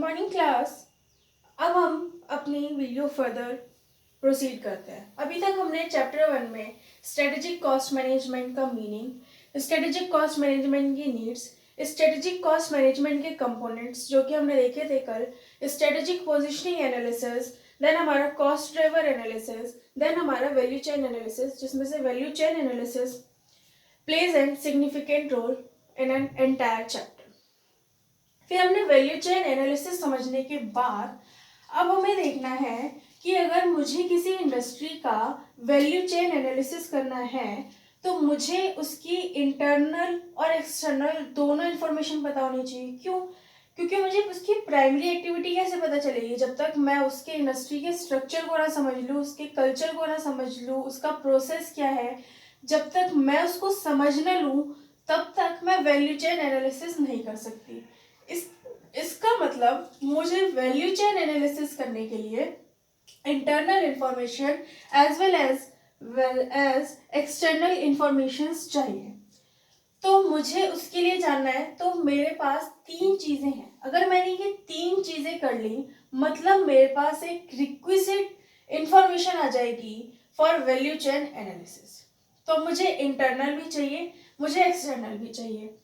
Morning class. अब हम अपनी वीडियो फर्दर प्रोसीड करते हैं। अभी तक हमने चैप्टर 1 में स्ट्रेटेजिक कॉस्ट मैनेजमेंट का मीनिंग, स्ट्रेटेजिक कॉस्ट मैनेजमेंट की नीड्स, स्ट्रेटेजिक कॉस्ट मैनेजमेंट के कंपोनेंट्स जो कि हमने देखे थे कल, स्ट्रेटेजिक पोजिशनिंग एनालिसिस, देन हमारा कॉस्ट ड्राइवर एनालिसिस, देन हमारा वैल्यू चेन एनालिसिस, जिसमें से value chain analysis plays an significant role in an entire chapter. फिर हमने वैल्यू चेन एनालिसिस समझने के बाद अब हमें देखना है कि अगर मुझे किसी इंडस्ट्री का वैल्यू चेन एनालिसिस करना है तो मुझे उसकी इंटरनल और एक्सटर्नल दोनों इन्फॉर्मेशन पता होनी चाहिए। क्यों? क्योंकि मुझे उसकी प्राइमरी एक्टिविटी कैसे पता चलेगी जब तक मैं उसके इंडस्ट्री के स्ट्रक्चर को ना समझ लूँ, उसके कल्चर को ना समझ लूँ, उसका प्रोसेस क्या है, जब तक मैं उसको समझ न लूँ तब तक मैं वैल्यू चेन एनालिसिस नहीं कर सकती। इसका मतलब मुझे वैल्यू चेन एनालिसिस करने के लिए internal information as well as external information चाहिए। तो मुझे उसके लिए जानना है तो मेरे पास 3 चीजें हैं। अगर मैंने ये 3 चीजें कर ली मतलब मेरे पास एक रिक्विजिट इंफॉर्मेशन आ जाएगी फॉर वैल्यू चेन एनालिसिस। तो मुझे इंटरनल भी चाहिए, मुझे एक्सटर्नल भी चाहिए।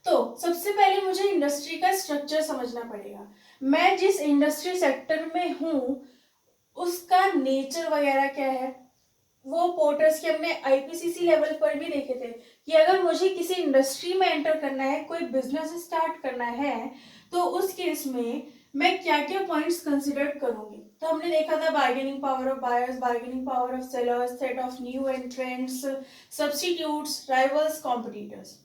तो सबसे पहले मुझे इंडस्ट्री का स्ट्रक्चर समझना पड़ेगा। मैं जिस इंडस्ट्री सेक्टर में हूँ उसका नेचर वगैरह क्या है। वो पोर्टर्स के हमने आईपीसीसी लेवल पर भी देखे थे कि अगर मुझे किसी इंडस्ट्री में एंटर करना है, कोई बिजनेस स्टार्ट करना है, तो उस केस में मैं क्या क्या पॉइंट्स कंसिडर करूंगी। तो हमने देखा था bargaining power of buyers, bargaining power of sellers, set of new entrants, substitutes, rivals, competitors.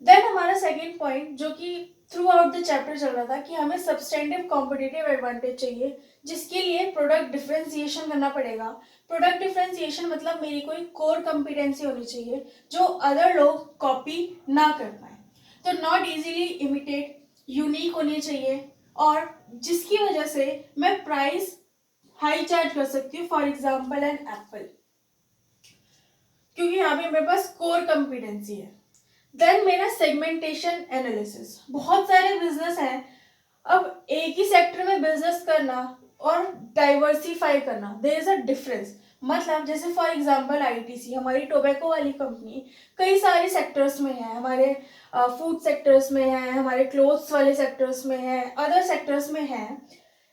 Then हमारा सेकेंड पॉइंट जो कि थ्रू आउट द चैप्टर चल रहा था कि हमें सब्सटेंटिव कॉम्पिटिटिव एडवांटेज चाहिए, जिसके लिए प्रोडक्ट डिफरेंशिएशन करना पड़ेगा। प्रोडक्ट डिफरेंशिएशन मतलब मेरी कोई कोर कॉम्पिटेंसी होनी चाहिए जो अदर लोग कॉपी ना कर पाए। तो नॉट इजीली इमिटेट, यूनिक होनी चाहिए और जिसकी वजह से मैं प्राइस हाई चार्ज कर सकती हूँ। फॉर एग्जाम्पल एन एप्पल, क्योंकि यहाँ पे मेरे पास कोर कॉम्पिटेंसी है। देन मेरा सेगमेंटेशन एनालिसिस। बहुत सारे बिजनेस हैं, अब एक ही सेक्टर में बिजनेस करना और डाइवर्सिफाई करना, देयर इज अ डिफरेंस। मतलब जैसे फॉर एग्जांपल आईटीसी, हमारी टोबैको वाली कंपनी कई सारे सेक्टर्स में है। हमारे फूड सेक्टर्स में है, हमारे क्लोथ्स वाले सेक्टर्स में है, अदर सेक्टर्स में है।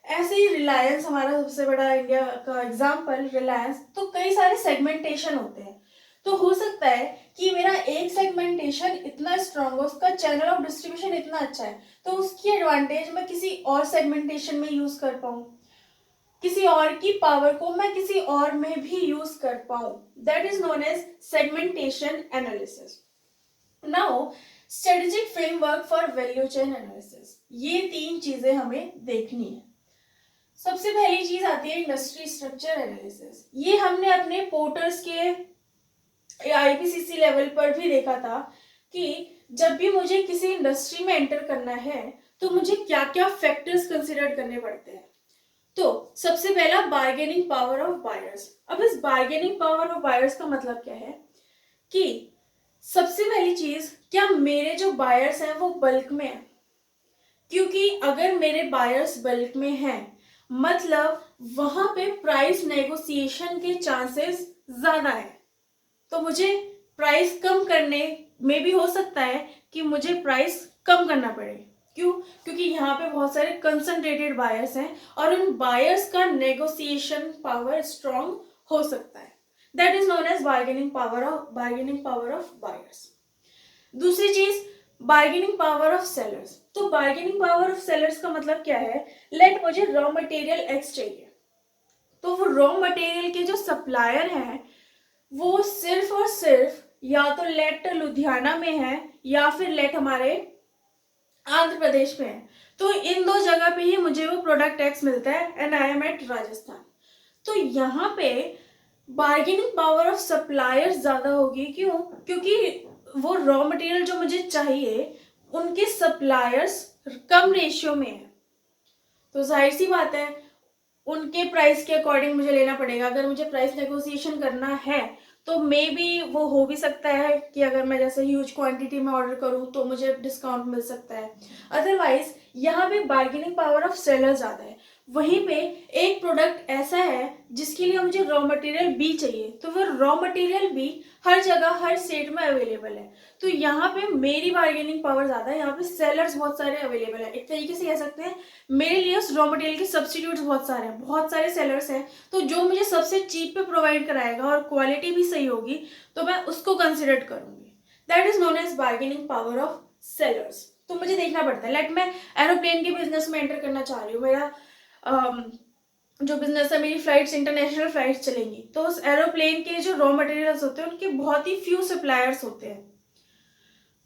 ऐसे ही रिलायंस हमारा सबसे बड़ा इंडिया का एग्जाम्पल, रिलायंस। तो कई सारे सेगमेंटेशन होते हैं। तो हो सकता है कि मेरा एक सेगमेंटेशन इतना स्ट्रांग हो, उसका चैनल ऑफ डिस्ट्रीब्यूशन इतना अच्छा है, तो उसकी एडवांटेज मैं किसी और सेगमेंटेशन में यूज कर पाऊँ, किसी और की पावर को मैं किसी और में भी यूज कर पाऊँ। That is known as segmentation analysis. Now strategic framework for value chain analysis. ये 3 चीजें हमें देखनी है। सबसे पहली चीज आती है इंडस्ट्री स्ट्रक्चर एनालिसिस। ये हमने अपने पोर्टर्स के आईपीसीसी लेवल पर भी देखा था कि जब भी मुझे किसी इंडस्ट्री में एंटर करना है तो मुझे क्या क्या फैक्टर्स कंसिडर करने पड़ते हैं। तो सबसे पहला बार्गेनिंग पावर ऑफ बायर्स। अब इस बार्गेनिंग पावर ऑफ बायर्स का मतलब क्या है कि सबसे पहली चीज, क्या मेरे जो बायर्स हैं वो बल्क में हैं। क्योंकि अगर मेरे बायर्स बल्क में हैं मतलब वहां पे प्राइस नेगोशिएशन के चांसेस ज्यादा है। तो मुझे प्राइस कम करने में भी हो सकता है कि मुझे प्राइस कम करना पड़े। क्यों? क्योंकि यहाँ पे बहुत सारे कंसंट्रेटेड बायर्स हैं और उन बायर्स का नेगोशिएशन पावर स्ट्रॉन्ग हो सकता है। That is known as bargaining power of buyers. दूसरी चीज, बार्गेनिंग पावर ऑफ सेलर्स। तो बार्गेनिंग पावर ऑफ सेलर्स का मतलब क्या है, लेट मुझे रॉ मटेरियल एक्स चाहिए, तो वो रॉ मटेरियल के जो सप्लायर हैं वो सिर्फ और सिर्फ या तो लेट लुधियाना में है या फिर लेट हमारे आंध्र प्रदेश में है। तो इन 2 जगह पे ही मुझे वो प्रोडक्ट एक्स मिलता है and I am at Rajasthan. तो यहाँ पे बार्गेनिंग पावर ऑफ सप्लायर्स ज्यादा होगी। क्यों? क्योंकि वो रॉ मटेरियल जो मुझे चाहिए उनके सप्लायर्स कम रेशियो में है, तो जाहिर सी बात है उनके प्राइस के अकॉर्डिंग मुझे लेना पड़ेगा। अगर मुझे प्राइस नेगोशिएशन करना है तो मे बी वो हो भी सकता है कि अगर मैं जैसे ह्यूज क्वांटिटी में ऑर्डर करूं तो मुझे डिस्काउंट मिल सकता है। अदरवाइज यहाँ पे बार्गेनिंग पावर ऑफ सेलर ज़्यादा है। वहीं पे एक प्रोडक्ट ऐसा है जिसके लिए मुझे रॉ मटेरियल बी चाहिए, तो वो रॉ मटेरियल भी हर जगह हर स्टेट में अवेलेबल है। तो यहाँ पे मेरी बार्गेनिंग पावर ज़्यादा है, यहाँ पे सेलर्स बहुत सारे अवेलेबल है। एक तरीके से कह सकते हैं मेरे लिए उस रॉ मटेरियल के सब्सटीट्यूट्स बहुत सारे हैं, बहुत सारे सेलर्स हैं। तो जो मुझे सबसे चीप पे प्रोवाइड कराएगा और क्वालिटी भी सही होगी तो मैं उसको कंसिडर करूँगी। That is known as bargaining power of sellers. तो मुझे देखना पड़ता है, लाइक मैं एरोप्लेन के बिजनेस में एंटर करना चाह रही हूँ, मेरा जो बिजनेस है, मेरी फ्लाइट्स इंटरनेशनल फ्लाइट्स चलेंगी, तो उस एरोप्लेन के जो रॉ मटेरियल्स होते हैं उनके बहुत ही फ्यू सप्लायर्स होते हैं।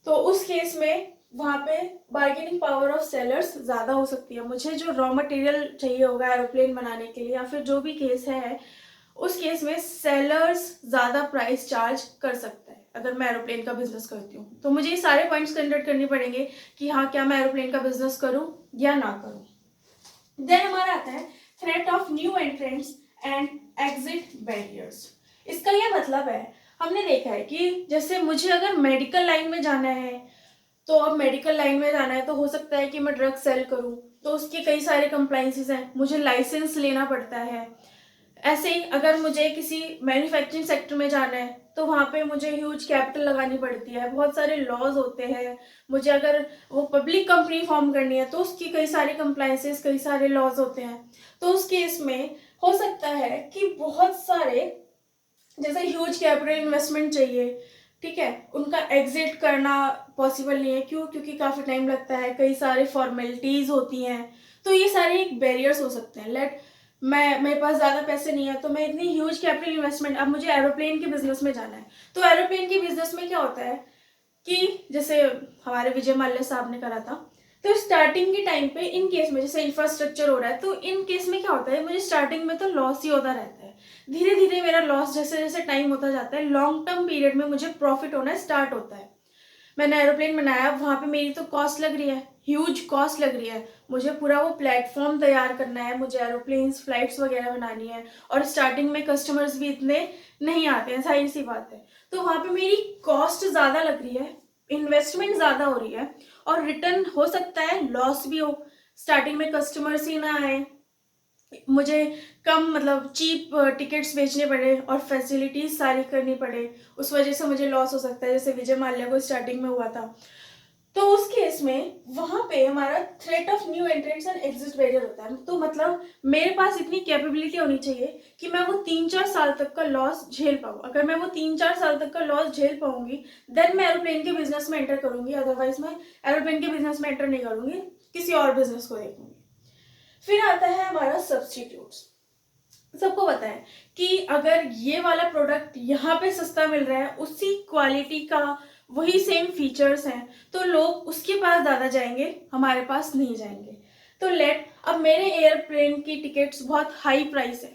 तो उस केस में वहाँ पे बार्गेनिंग पावर ऑफ सेलर्स ज़्यादा हो सकती है। मुझे जो रॉ मटेरियल चाहिए होगा एरोप्लेन बनाने के लिए या फिर जो भी केस है, उस केस में सेलर्स ज़्यादा प्राइस चार्ज कर सकता है अगर मैं एरोप्लेन का बिजनेस करती हूँ। तो मुझे ये सारे पॉइंट्स कंसिडर करने पड़ेंगे कि हाँ, क्या मैं एरोप्लेन का बिजनेस करूँ या ना करूँ। देन हमारा आता है threat of new entrants and exit barriers. इसका यह मतलब है, हमने देखा है कि जैसे मुझे अगर मेडिकल लाइन में जाना है, तो अब मेडिकल लाइन में जाना है तो हो सकता है कि मैं ड्रग सेल करूं, तो उसके कई सारे कंप्लाइंसेस हैं, मुझे लाइसेंस लेना पड़ता है। ऐसे ही अगर मुझे किसी मैन्युफैक्चरिंग सेक्टर में जाना है तो वहाँ पे मुझे ह्यूज कैपिटल लगानी पड़ती है, बहुत सारे लॉज होते हैं। मुझे अगर वो पब्लिक कंपनी फॉर्म करनी है तो उसकी कई सारे कंप्लाइंसेस, कई सारे लॉज होते हैं। तो उस केस में हो सकता है कि बहुत सारे, जैसे ह्यूज कैपिटल इन्वेस्टमेंट चाहिए, ठीक है, उनका एग्जिट करना पॉसिबल नहीं है। क्यों? क्योंकि काफ़ी टाइम लगता है, कई सारे फॉर्मेलिटीज़ होती हैं। तो ये सारे एक बैरियर्स हो सकते हैं। मेरे पास ज़्यादा पैसे नहीं है, तो मैं इतनी ह्यूज कैपिटल इन्वेस्टमेंट, अब मुझे एरोप्लेन के बिजनेस में जाना है, तो एरोप्लेन के बिजनेस में क्या होता है कि जैसे हमारे विजय माल्या साहब ने करा था, तो स्टार्टिंग के टाइम पे इन केस में जैसे इंफ्रास्ट्रक्चर हो रहा है, तो इन केस में क्या होता है, मुझे स्टार्टिंग में तो लॉस ही होता रहता है। धीरे धीरे मेरा लॉस जैसे जैसे टाइम होता जाता है, लॉन्ग टर्म पीरियड में मुझे प्रॉफिट होना स्टार्ट होता है। मैंने एरोप्लेन बनाया, वहाँ पे मेरी तो कॉस्ट लग रही है, ह्यूज कॉस्ट लग रही है। मुझे पूरा वो प्लेटफॉर्म तैयार करना है, मुझे एरोप्लेन्स फ्लाइट्स वगैरह बनानी है, और स्टार्टिंग में कस्टमर्स भी इतने नहीं आते हैं, सारी सी बात है। तो वहाँ पे मेरी कॉस्ट ज़्यादा लग रही है, इन्वेस्टमेंट ज़्यादा हो रही है, और रिटर्न हो सकता है लॉस भी हो, स्टार्टिंग में कस्टमर्स ही ना आए, मुझे कम मतलब चीप टिकट्स बेचने पड़े और फैसिलिटीज सारी करनी पड़े, उस वजह से मुझे लॉस हो सकता है, जैसे विजय माल्या को स्टार्टिंग में हुआ था। तो उस केस में वहां पे हमारा threat of new entrants and exit barrier होता है। तो मतलब मेरे पास इतनी कैपेबिलिटी होनी चाहिए कि मैं वो 3-4 साल तक का लॉस झेल पाऊँ। अगर मैं वो 3-4 साल तक का लॉस झेल पाऊंगी, देन मैं एरोप्लेन के बिजनेस में एंटर करूंगी, अदरवाइज मैं एरोप्लेन के बिजनेस में एंटर नहीं करूंगी, किसी और बिजनेस को देखूंगी। फिर आता है हमारा सब्सटीट्यूट्स। सबको पता है कि अगर ये वाला प्रोडक्ट यहाँ पे सस्ता मिल रहा है, उसी क्वालिटी का, वही सेम फीचर्स हैं, तो लोग उसके पास ज़्यादा जाएंगे, हमारे पास नहीं जाएंगे। तो अब मेरे एयरप्लेन की टिकट्स बहुत हाई प्राइस है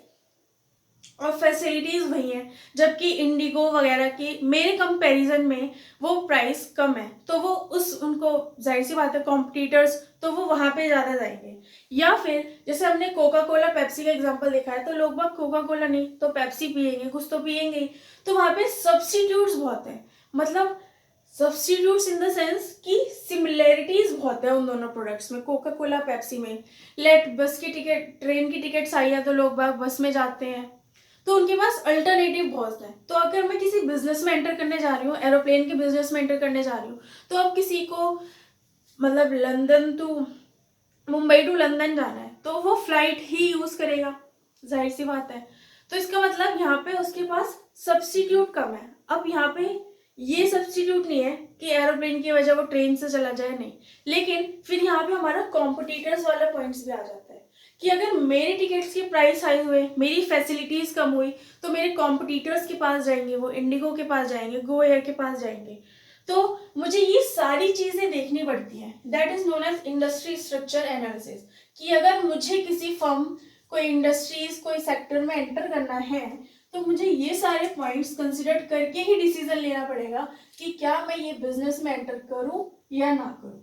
और फैसिलिटीज़ वही हैं, जबकि इंडिगो वगैरह की मेरे कंपैरिजन में वो प्राइस कम है, तो वो उनको जाहिर सी बात है कॉम्पिटिटर्स, तो वो वहाँ पे ज़्यादा जाएंगे। या फिर जैसे हमने कोका कोला पेप्सी का एग्जांपल देखा है, तो लोग बाग कोका कोला नहीं तो पेप्सी पियेंगे, कुछ तो पियेंगे ही। तो वहाँ पे सब्सटीट्यूट्स बहुत हैं, मतलब सब्सटीट्यूट्स इन द सेंस कि सिमिलैरिटीज बहुत है उन दोनों प्रोडक्ट्स में, कोका कोला पेप्सी में। बस की टिकट, ट्रेन की टिकट्स आई है तो लोग बाग बस में जाते हैं, तो उनके पास अल्टरनेटिव बहुत है। तो अगर मैं किसी बिजनेस में एंटर करने जा रही हूँ, एरोप्लेन के बिजनेस में एंटर करने जा रही हूँ, तो अब किसी को मतलब London to Mumbai to London जाना है, तो वो फ्लाइट ही यूज करेगा, जाहिर सी बात है। तो इसका मतलब यहाँ पे उसके पास सब्स्टिट्यूट कम है। अब यहाँ पे ये सब्स्टिट्यूट नहीं है कि एरोप्लेन की वजह वो ट्रेन से चला जाए, नहीं, लेकिन फिर यहाँ पे हमारा कॉम्पिटिटर्स वाला पॉइंट्स भी आ जाता है कि अगर मेरे टिकट्स की प्राइस हाई हुए, मेरी फैसिलिटीज कम हुई, तो मेरे कॉम्पिटिटर्स के पास जाएंगे, वो इंडिगो के पास जाएंगे, गो एयर के पास जाएंगे। तो मुझे ये सारी चीजें देखनी पड़ती हैं। That is known as industry structure analysis, कि अगर मुझे किसी फर्म, कोई इंडस्ट्रीज, कोई सेक्टर में एंटर करना है, तो मुझे ये सारे पॉइंट्स कंसिडर करके ही डिसीजन लेना पड़ेगा कि क्या मैं ये बिजनेस में एंटर करूं या ना करूं।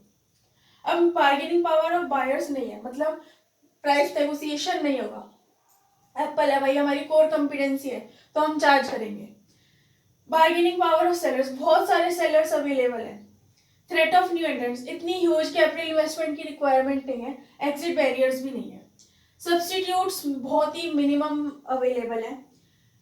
अब बार्गेनिंग पावर ऑफ बायर्स नहीं है, मतलब प्राइस नेगोशिएशन नहीं होगा। एप्पल है भाई, हमारी कोर कॉम्पिटेंसी है, तो हम चार्ज करेंगे। बार्गेनिंग पावर ऑफ सेलर्स, बहुत सारे सेलर्स अवेलेबल हैं, थ्रेट ऑफ न्यू एंट्रेंट्स, इतनी ह्यूज कैपिटल इन्वेस्टमेंट की रिक्वायरमेंट नहीं है, एग्जिट बैरियर्स भी नहीं है, सब्सटीट्यूट्स बहुत ही मिनिमम अवेलेबल है,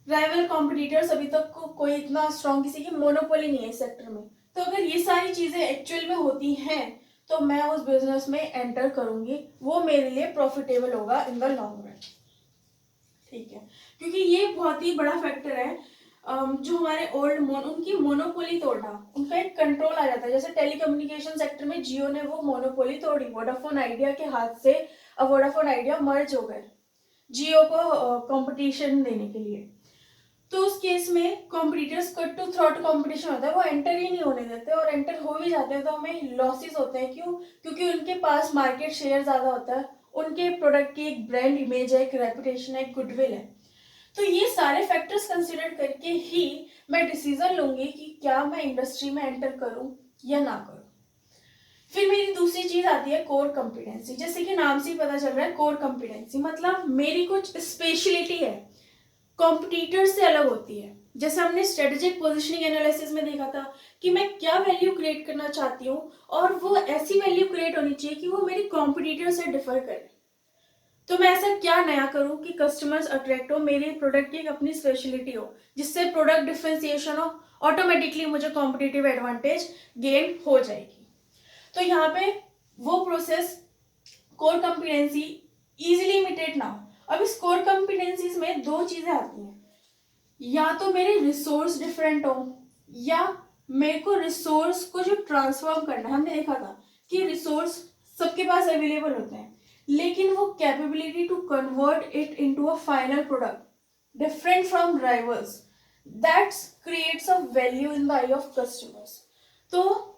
राइवल कॉम्पिटिटर्स अभी तक कोई इतना स्ट्रॉन्ग किसी की मोनोपोली नहीं है इस सेक्टर में। तो अगर ये सारी चीजें एक्चुअल में होती हैं तो मैं उस बिजनेस में एंटर करूंगी, वो मेरे लिए प्रॉफिटेबल होगा इन द लॉन्ग रन। ठीक है, क्योंकि ये बहुत ही बड़ा फैक्टर है। जो हमारे ओल्ड उनकी मोनोपोली तोड़ना, उनका एक कंट्रोल आ जाता है। जैसे टेलीकम्युनिकेशन सेक्टर में जियो ने वो मोनोपोली तोड़ी, वोडाफोन आइडिया के हाथ से। अब वोडाफोन आइडिया मर्ज हो गए जियो को कंपटीशन देने के लिए। तो उस केस में competitors cut to throat competition होता है, वो एंटर ही नहीं होने देते, और एंटर हो भी जाते हैं तो हमें लॉसेस होते हैं। क्यों? क्योंकि उनके पास मार्केट शेयर ज्यादा होता है, उनके प्रोडक्ट की एक ब्रांड इमेज है, एक रेपुटेशन है, एक गुडविल है। तो ये सारे फैक्टर्स कंसिडर करके ही मैं डिसीजन लूंगी कि क्या मैं इंडस्ट्री में एंटर करूं या ना करूं। फिर मेरी दूसरी चीज आती है कोर कॉम्पिटेंसी। जैसे कि नाम से ही पता चल रहा है, कोर कॉम्पिटेंसी मतलब मेरी कुछ स्पेशलिटी है, कॉम्पिटिटर से अलग होती है। जैसे हमने स्ट्रेटेजिक पोजीशनिंग एनालिसिस में देखा था कि मैं क्या वैल्यू क्रिएट करना चाहती हूँ, और वो ऐसी वैल्यू क्रिएट होनी चाहिए कि वो मेरी कॉम्पिटिटर से डिफर करे। तो मैं ऐसा क्या नया करूं कि कस्टमर्स अट्रैक्ट हो, मेरे प्रोडक्ट की एक अपनी स्पेशलिटी हो, जिससे प्रोडक्ट डिफरेंशिएशन हो, ऑटोमेटिकली मुझे कॉम्पिटिटिव एडवांटेज गेन हो जाएगी। तो यहाँ पे वो process core competency easily imitate ना हो। अब इस कोर कॉम्पिटेंसीज में दो चीजें आती हैं, या तो मेरे रिसोर्स डिफरेंट हो, या मेरे को रिसोर्स को जो ट्रांसफॉर्म करना है। हमने देखा था कि रिसोर्स सबके पास अवेलेबल होते हैं, लेकिन वो capability to convert it into a final product different from rivals, that creates a value in the eye of customers. तो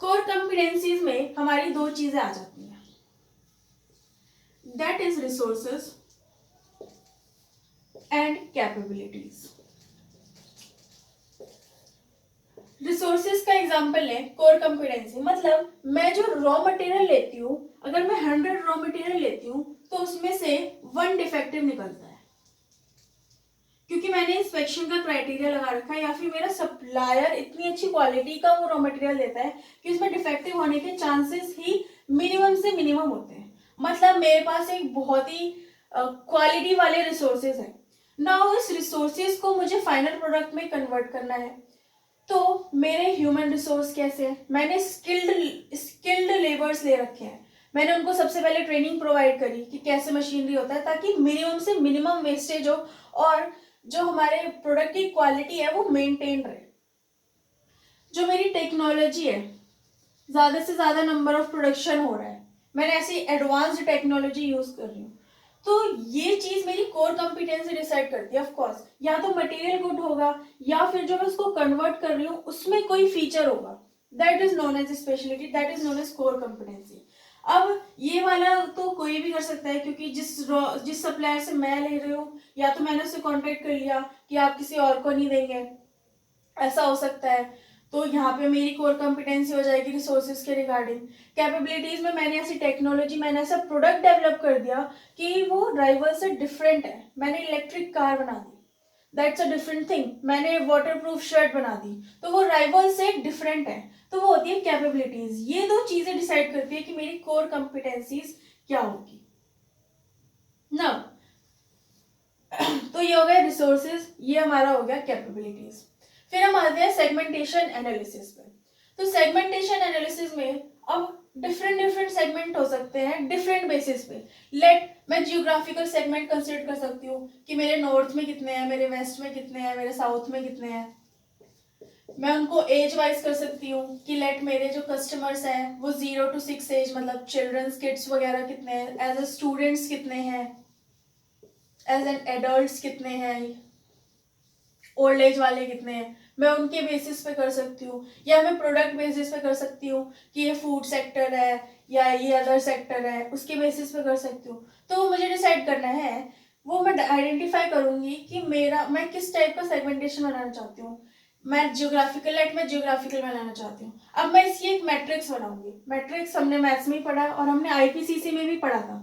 कोर कॉम्पिटेंसीज में हमारी दो चीजें आ जाती हैं, that is resources and capabilities. Resources का एग्जांपल है कोर कॉम्पिटेंसी, मतलब मैं जो रॉ मटेरियल लेती हूँ, अगर मैं 100 रॉ मटेरियल लेती हूँ तो उसमें से 1 डिफेक्टिव निकलता है, क्योंकि मैंने इंस्पेक्शन का क्राइटेरिया लगा रखा है, या फिर मेरा सप्लायर इतनी अच्छी क्वालिटी का वो रॉ मटेरियल देता है कि उसमें डिफेक्टिव होने के चांसेस ही मिनिमम से मिनिमम होते हैं। मतलब मेरे पास एक बहुत ही क्वालिटी वाले रिसोर्सेज है ना, इस रिसोर्सेज को मुझे फाइनल प्रोडक्ट में कन्वर्ट करना है। तो मेरे ह्यूमन रिसोर्स कैसे हैं? मैंने स्किल्ड लेबर्स ले रखे हैं, मैंने उनको सबसे पहले ट्रेनिंग प्रोवाइड करी कि कैसे मशीनरी होता है, ताकि मिनिमम से मिनिमम वेस्टेज हो और जो हमारे प्रोडक्ट की क्वालिटी है वो मेंटेन रहे। जो मेरी टेक्नोलॉजी है, ज्यादा से ज्यादा नंबर ऑफ प्रोडक्शन हो रहा है, मैंने ऐसी एडवांस्ड टेक्नोलॉजी यूज कर रही हूँ, तो ये चीज मेरी कोर कॉम्पिटेंसी डिसाइड करती है। ऑफ कोर्स या तो मटेरियल गुड होगा, या फिर जो मैं उसको कन्वर्ट कर रही हूँ उसमें कोई फीचर होगा, that is known as speciality, that is known as core competency. अब ये वाला तो कोई भी कर सकता है, क्योंकि जिस सप्लायर से मैं ले रही हूँ, या तो मैंने उससे कॉन्टेक्ट कर लिया कि आप किसी और को नहीं देंगे, ऐसा हो सकता है। तो यहाँ पे मेरी कोर कॉम्पिटेंसी हो जाएगी रिसोर्सेज के रिगार्डिंग। कैपेबिलिटीज में मैंने ऐसी टेक्नोलॉजी, मैंने ऐसा प्रोडक्ट डेवलप कर दिया कि वो राइवल से डिफरेंट है। मैंने इलेक्ट्रिक कार बना दी, दैट्स अ डिफरेंट थिंग। मैंने वाटर प्रूफ शर्ट बना दी, तो वो राइवल से डिफरेंट है, तो वो होती है कैपेबिलिटीज। ये दो चीजें डिसाइड करती है कि मेरी कोर कॉम्पिटेंसीज क्या होगी ना। तो ये हो गया रिसोर्सेज, ये हमारा हो गया कैपेबिलिटीज। फिर हम आते हैं सेगमेंटेशन एनालिसिस पे। तो सेगमेंटेशन एनालिसिस में अब डिफरेंट सेगमेंट हो सकते हैं डिफरेंट बेसिस पे। मैं जियोग्राफिकल सेगमेंट कंसिडर कर सकती हूँ कि मेरे नॉर्थ में कितने हैं, मेरे वेस्ट में कितने हैं, मेरे साउथ में कितने हैं। मैं उनको एज वाइज कर सकती हूँ कि मेरे जो कस्टमर्स हैं वो 0 to 6 एज, मतलब चिल्ड्रंस किड्स वगैरह कितने हैं, एज ए स्टूडेंट्स कितने हैं, एज एन एडल्ट कितने हैं, ओल्ड एज वाले कितने हैं, मैं उनके बेसिस पे कर सकती हूँ। या मैं प्रोडक्ट बेसिस पे कर सकती हूँ कि ये फूड सेक्टर है या ये अदर सेक्टर है, उसके बेसिस पे कर सकती हूँ। तो मुझे डिसाइड करना है, वो मैं आइडेंटिफाई करूंगी कि मैं किस टाइप का सेगमेंटेशन बनाना चाहती हूँ। मैं जियोग्राफिकल बनाना चाहती हूँ। अब मैं इसकी एक मैट्रिक्स बनाऊंगी। मैट्रिक्स हमने मैथ्स में ही पढ़ा और हमने आईपीसीसी में भी पढ़ा था।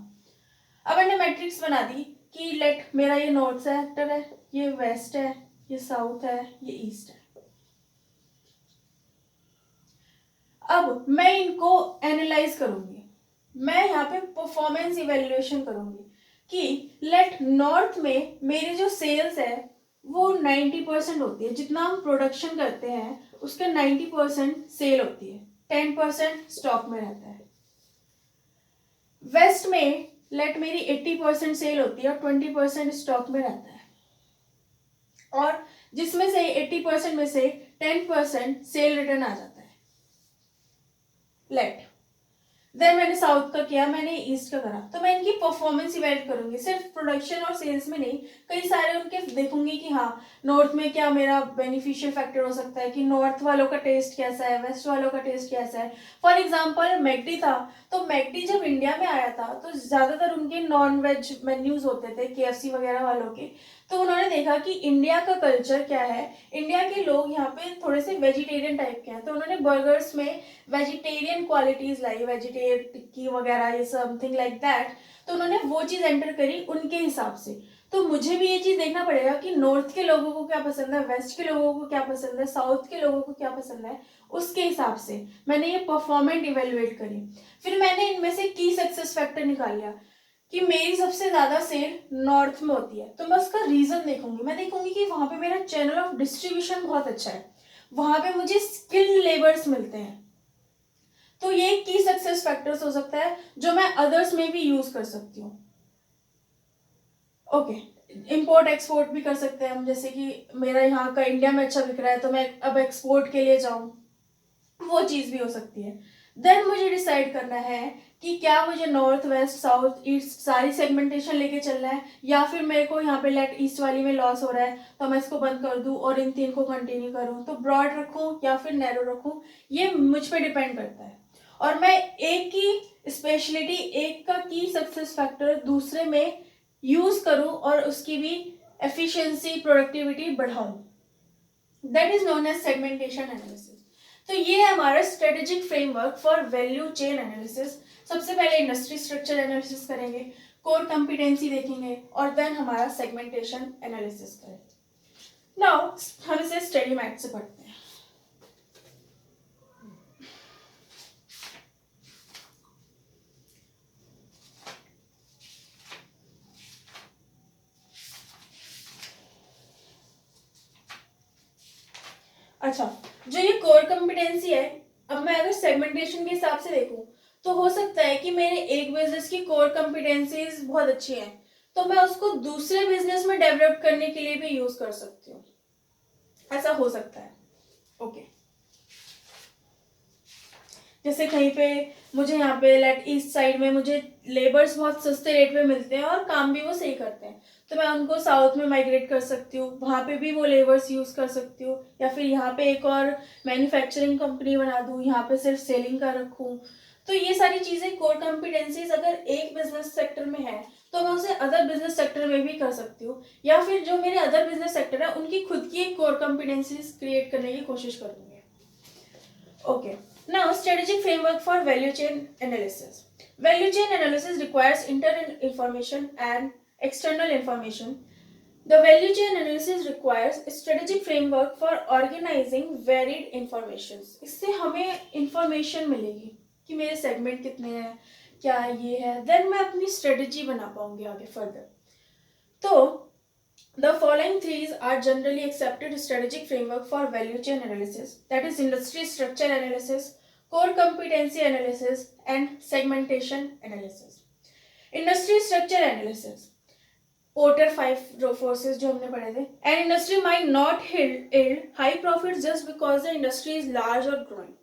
अब मैंने मैट्रिक्स बना दी कि लेट मेरा ये नॉर्थ सेक्टर है, ये वेस्ट है, ये साउथ है, ये ईस्ट है। अब मैं इनको एनालाइज करूंगी, मैं यहाँ पे परफॉर्मेंस इवेल्युएशन करूंगी कि लेट नॉर्थ में मेरी जो सेल्स है वो 90% होती है, जितना हम प्रोडक्शन करते हैं उसका 90% सेल होती है, 10% स्टॉक में रहता है। वेस्ट में लेट मेरी 80% सेल होती है और 20% स्टॉक में रहता है, और जिसमें से 80% में से 10% सेल रिटर्न आ जाता है। लेट देन मैंने साउथ का किया, मैंने ईस्ट का करा, तो मैं इनकी परफॉर्मेंस इवेल्युएट करूंगी, सिर्फ प्रोडक्शन और सेल्स में नहीं, कई सारे उनके देखूंगी कि हाँ नॉर्थ में क्या मेरा बेनिफिशियल फैक्टर हो सकता है, कि नॉर्थ वालों का टेस्ट कैसा है, वेस्ट वालों का टेस्ट कैसा है। फॉर एग्जांपल मैकडी था, तो मैकडी जब इंडिया में आया था तो ज़्यादातर उनके नॉन वेज मेन्यूज होते थे KFC वगैरह वालों के, तो उन्होंने देखा कि इंडिया का कल्चर क्या है, इंडिया के लोग यहाँ पे थोड़े से वेजिटेरियन टाइप के हैं, तो उन्होंने बर्गर्स में वेजिटेरियन क्वालिटीज लाई, वेजिटेरियन टिक्की वगैरह, ये समथिंग लाइक दैट, तो उन्होंने वो चीज़ एंटर करी उनके हिसाब से। तो मुझे भी ये चीज़ देखना पड़ेगा कि नॉर्थ के लोगों को क्या पसंद है, वेस्ट के लोगों को क्या पसंद है, साउथ के लोगों को क्या पसंद है, उसके हिसाब से मैंने ये परफॉर्मेंट इवेल्युएट करी। फिर मैंने इनमें से की सक्सेस फैक्टर निकाल लिया कि मेरी सबसे ज़्यादा सेल नॉर्थ में होती है, तो मैं उसका रीज़न देखूंगी, मैं देखूंगी कि वहाँ पे मेरा चैनल ऑफ डिस्ट्रीब्यूशन बहुत अच्छा है, वहाँ पे मुझे स्किल्ड लेबर्स मिलते हैं, तो ये की सक्सेस फैक्टर्स हो सकता है जो मैं अदर्स में भी यूज कर सकती हूँ। ओके, इंपोर्ट एक्सपोर्ट भी कर सकते हैं हम, जैसे कि मेरा यहाँ का इंडिया में अच्छा बिक रहा है तो मैं अब एक्सपोर्ट के लिए जाऊँ, वो चीज़ भी हो सकती है। देन मुझे डिसाइड करना है कि क्या मुझे नॉर्थ वेस्ट साउथ ईस्ट सारी सेगमेंटेशन लेके चलना है, या फिर मेरे को यहाँ पे लेट ईस्ट वाली में लॉस हो रहा है तो मैं इसको बंद कर दूँ और इन 3 को कंटिन्यू करूँ, तो ब्रॉड रखूँ या फिर नैरो रखूँ, ये मुझ पर डिपेंड करता है। और मैं एक की स्पेशलिटी, एक का की सक्सेस फैक्टर दूसरे में यूज करूं और उसकी भी एफिशिएंसी प्रोडक्टिविटी बढ़ाऊं, that is known as segmentation analysis. तो ये है हमारा strategic framework for value chain analysis. सबसे पहले इंडस्ट्री स्ट्रक्चर एनालिसिस करेंगे, कोर कॉम्पिटेंसी देखेंगे और देन हमारा सेगमेंटेशन एनालिसिस करेंगे। नाउ हम इसे स्टडी मैथ से पढ़ते हैं। अच्छा, जो ये कोर कॉम्पिटेंसी है, अब मैं अगर सेगमेंटेशन के हिसाब से देखूं तो हो सकता है कि मेरे एक बिजनेस की कोर कॉम्पिटेंसीज बहुत अच्छी हैं, तो मैं उसको दूसरे बिजनेस में डेवलप करने के लिए भी यूज कर सकती हूँ, ऐसा हो सकता है। ओके, जैसे कहीं पे मुझे यहाँ पे लेट ईस्ट साइड में मुझे लेबर्स बहुत सस्ते रेट पे मिलते हैं और काम भी वो सही करते हैं, तो मैं उनको साउथ में माइग्रेट कर सकती हूँ, वहाँ पे भी वो लेबर्स यूज़ कर सकती हूँ, या फिर यहाँ पे एक और मैन्युफैक्चरिंग कंपनी बना दूँ, यहाँ पे सिर्फ सेलिंग का रखूँ। तो ये सारी चीज़ें कोर कॉम्पिटेंसीज अगर एक बिजनेस सेक्टर में है तो मैं उसे अदर बिजनेस सेक्टर में भी कर सकती हूँ, या फिर जो मेरे अदर बिजनेस सेक्टर है उनकी खुद की एक कोर कॉम्पिटेंसीज क्रिएट करने की कोशिश करूँगी। Okay, now strategic framework for value chain analysis. Value chain analysis requires internal information and external information. The value chain analysis requires a strategic framework for organizing varied informations. इससे हमें information मिलेगी कि मेरे segment कितने हैं, क्या ये है, देन मैं अपनी स्ट्रेटेजी बना पाऊंगी आगे फर्दर। तो the following three are generally accepted strategic framework for value chain analysis, that is industry structure analysis, core competency analysis and segmentation analysis. Industry structure analysis, Porter 5 forces जो हमने पढ़े थे, an industry might not yield high profits just because the industry is large or growing.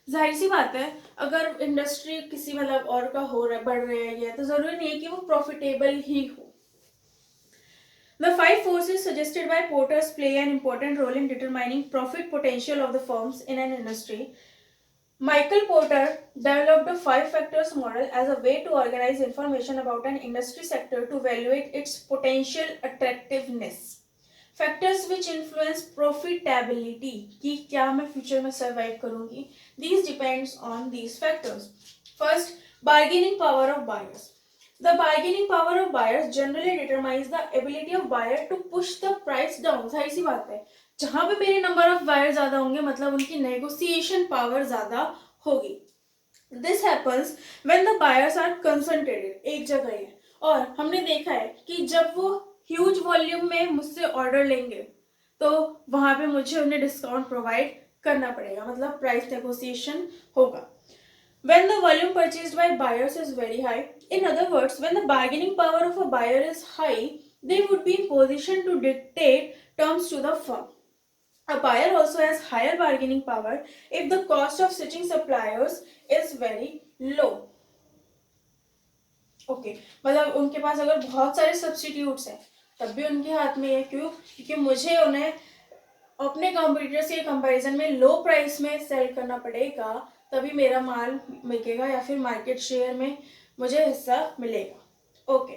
जाहिर सी बात है, अगर industry किसी मतलब और का हो रहा है, बढ़ रहा है, तो जरूरी नहीं है कि वो प्रॉफिटेबल ही हो। The 5 forces suggested by Porter play an important role in determining profit potential of the firms in an industry. Michael Porter developed a 5 factors model as a way to organize information about an industry sector to evaluate its potential attractiveness. Factors which influence profitability, कि क्या मैं future में survive करूंगी, these depends on these factors. First, bargaining power of buyers. The bargaining power of buyers generally determines the ability of buyer to push the price down. जाहिर सी बात है, जहां पे मेरे नंबर ऑफ बायर ज्यादा होंगे मतलब उनकी नेगोशिएशन पावर ज्यादा होगी. This happens when the buyers are concentrated, एक जगह है. और हमने देखा है कि जब वो ह्यूज वॉल्यूम में मुझसे ऑर्डर लेंगे तो वहां पे मुझे उन्हें डिस्काउंट प्रोवाइड करना पड़ेगा, मतलब प्राइस नेगोशिएशन होगा. When the volume purchased by buyers is very high, in other words, when the bargaining power of a buyer is high, they would be in position to dictate terms to the firm. A buyer also has higher bargaining power if the cost of switching suppliers is very low. Okay, मतलब उनके पास अगर बहुत सारे substitutes हैं तब भी उनके हाथ में है. क्यों? क्योंकि मुझे उन्हें अपने कॉम्पिटिटर्स के कंपैरिजन में लो प्राइस में सेल करना पड़ेगा, तभी मेरा माल बिकेगा या फिर मार्केट शेयर में मुझे हिस्सा मिलेगा. Okay.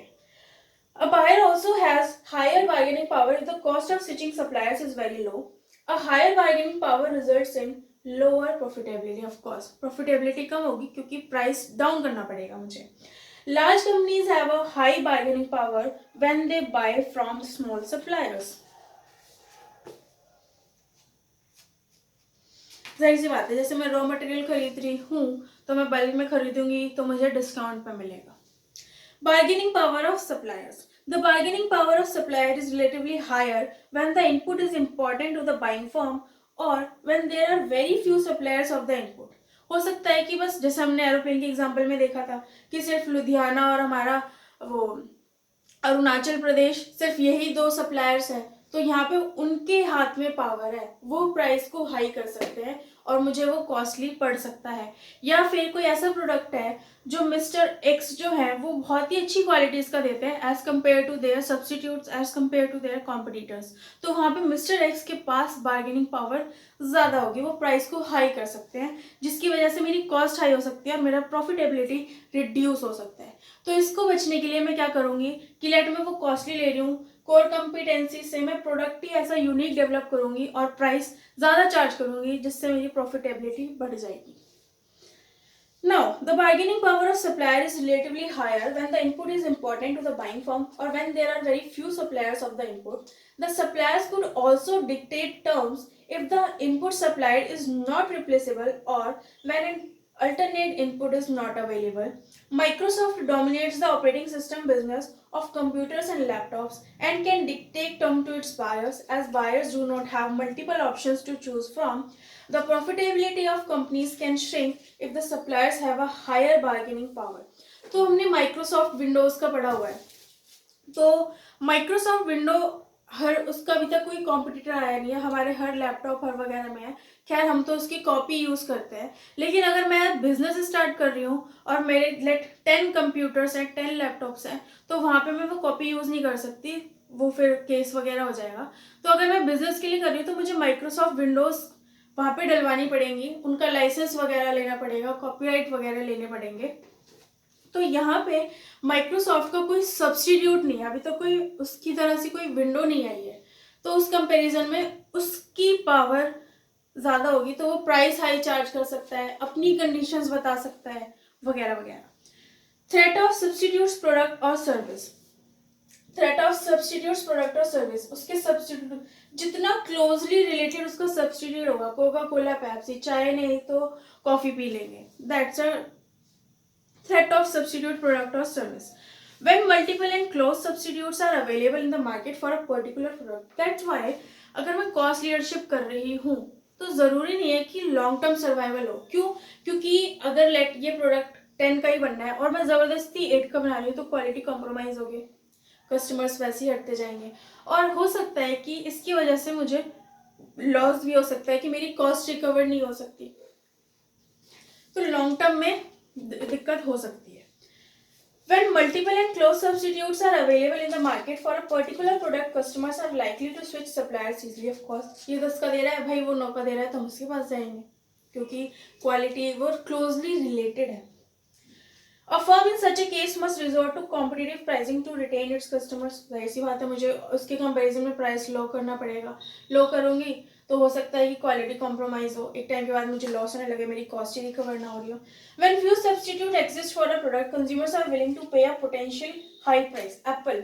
A buyer also has higher bargaining power if the cost of switching suppliers is very low. A higher bargaining power results in lower profitability. Of course, profitability कम होगी क्योंकि प्राइस डाउन करना पड़ेगा मुझे. Large companies have a high bargaining power when they buy from small suppliers. जाहिर सी बात है, जैसे मैं रॉ मटेरियल खरीद रही हूँ तो मैं बल्क में खरीदूंगी तो मुझे डिस्काउंट पे मिलेगा. Bargaining power of suppliers. The bargaining power of supplier is relatively higher when the input is important to the buying firm और when there are very few suppliers of the input. हो सकता है कि बस जैसे हमने एरोप्लेन के example में देखा था कि सिर्फ लुधियाना और हमारा वो अरुणाचल प्रदेश सिर्फ यही दो सप्लायर्स हैं, तो यहाँ पे उनके हाथ में पावर है, वो प्राइस को हाई कर सकते हैं और मुझे वो कॉस्टली पड़ सकता है. या फिर कोई ऐसा प्रोडक्ट है जो मिस्टर एक्स जो है वो बहुत ही अच्छी क्वालिटीज का देते हैं as compare to their substitutes, as compare to their competitors, तो वहाँ पे मिस्टर एक्स के पास बार्गेनिंग पावर ज़्यादा होगी, वो प्राइस को हाई कर सकते हैं जिसकी वजह से मेरी कॉस्ट हाई हो सकती है और मेरा प्रॉफिटेबिलिटी रिड्यूस हो सकता है. तो इसको बचने के लिए मैं क्या करूँगी कि लेट मैं वो कॉस्टली ले रही हूँ, कोर कॉम्पिटेंसी से मैं प्रोडक्ट ही ऐसा यूनिक डेवलप करूंगी और प्राइस ज़्यादा चार्ज करूंगी जिससे मेरी प्रॉफिटेबिलिटी बढ़ जाएगी. Now, the bargaining power of supplier is relatively higher when the input is important to the buying firm or when there are very few suppliers of the input. The suppliers could also dictate terms if the input supplied is not replaceable or when an alternate input is not available. Microsoft dominates the operating system business of computers and laptops and can dictate terms to its buyers as buyers do not have multiple options to choose from. The profitability of companies can shrink if the suppliers have a higher bargaining power. तो हमने Microsoft Windows का पढ़ा हुआ है, तो Microsoft window हर उसका अभी तक कोई कॉम्पिटिटर आया नहीं है, हमारे हर लैपटॉप हर वगैरह में है. खैर हम तो उसकी कॉपी यूज़ करते हैं, लेकिन अगर मैं बिजनेस स्टार्ट कर रही हूँ और मेरे लेट 10 कंप्यूटर्स हैं 10 लैपटॉप्स हैं तो वहाँ पे मैं वो कॉपी यूज़ नहीं कर सकती, वो फिर केस वगैरह हो जाएगा. तो अगर मैं बिजनेस के लिए कर रही हूँ तो मुझे माइक्रोसॉफ्ट विंडोज़ वहाँ पे डलवानी पड़ेंगी, उनका लाइसेंस वगैरह लेना पड़ेगा, कॉपीराइट वगैरह लेने पड़ेंगे. तो यहाँ पे माइक्रोसॉफ्ट का कोई सब्स्टिट्यूट नहीं है, अभी तो कोई उसकी तरह से कोई विंडो नहीं आई है, तो उस कंपैरिजन में उसकी पावर ज़्यादा होगी, तो वो प्राइस हाई चार्ज कर सकता है, अपनी कंडीशंस बता सकता है वगैरह वगैरह. थ्रेट ऑफ सब्स्टिट्यूट्स प्रोडक्ट और service. Threat of substitutes product और सर्विस, उसके सब्स्टिट्यूट जितना क्लोजली रिलेटेड उसका सब्स्टिट्यूट होगा, कोका कोला पेप्सी, चाय नहीं तो कॉफी पी लेंगे, that's a threat of substitute product or service. When multiple and close substitutes are available in the market for a particular product, that's why अगर मैं cost leadership कर रही हूँ तो ज़रूरी नहीं है कि लॉन्ग टर्म सर्वाइवल हो. क्यों? क्योंकि अगर लेट ये प्रोडक्ट 10 का ही बनना है और मैं ज़बरदस्ती 8 का बना रही हूँ तो क्वालिटी कॉम्प्रोमाइज़ होगी, कस्टमर्स वैसे ही हटते जाएंगे और हो सकता है कि इसकी वजह से मुझे लॉस भी हो सकता है कि मेरी कॉस्ट रिकवर नहीं हो सकती, तो लॉन्ग टर्म में दिक्कत हो सकती है. When multiple and close substitutes are available in the market for a particular product, customers are likely to switch suppliers easily. Of course, ये 10 का दे रहा है भाई, वो 9 का दे रहा है तो हम उसके पास जाएंगे क्योंकि क्वालिटी वो क्लोजली रिलेटेड है. A firm in such a case must resort to competitive pricing to retain its customers. जाहिर सी बात है मुझे उसके कंपैरिजन में प्राइस लो करना पड़ेगा, लो करूंगी तो हो सकता है कि क्वालिटी कॉम्प्रोमाइज हो, एक टाइम के बाद मुझे लॉस होने लगे, मेरी कॉस्ट ही रिकवर ना हो रही हो. When few substitutes exist for a product, consumers are willing to pay a potential high price. Apple,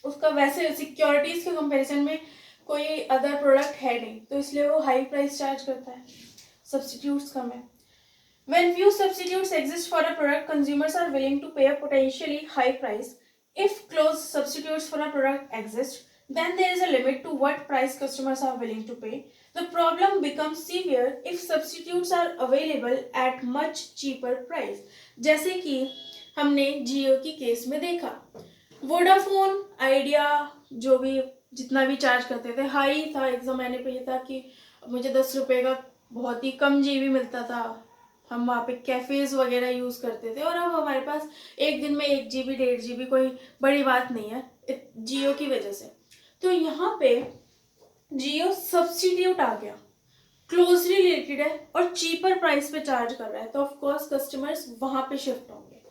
उसका वैसे सिक्योरिटीज के कंपैरिजन में कोई अदर प्रोडक्ट है नहीं, तो इसलिए वो हाई प्राइस चार्ज करता है, सब्स्टिट्यूट्स कम है. When few substitutes exist for a product, consumers are willing to pay a potentially high price. If close substitutes for a product exist, then there is a limit to what price customers are willing to pay. The problem becomes severe if substitutes are available at much cheaper price. जैसे कि हमने जियो की case में देखा, Vodafone idea जो भी जितना भी चार्ज करते थे हाई था. एक ज़माने पे ये था कि मुझे 10 रुपये का बहुत ही कम जीबी मिलता था, हम वहाँ पे कैफ़ेज़ वगैरह यूज़ करते थे, और अब हमारे पास एक दिन में 1 GB 1.5 GB कोई बड़ी बात नहीं है जियो की वजह से. तो यहाँ पे जियो सब्स्टिट्यूट आ गया, क्लोजली रिलेटेड है और चीपर प्राइस पे चार्ज कर रहा है, तो ऑफकोर्स कस्टमर्स वहाँ पे शिफ्ट होंगे.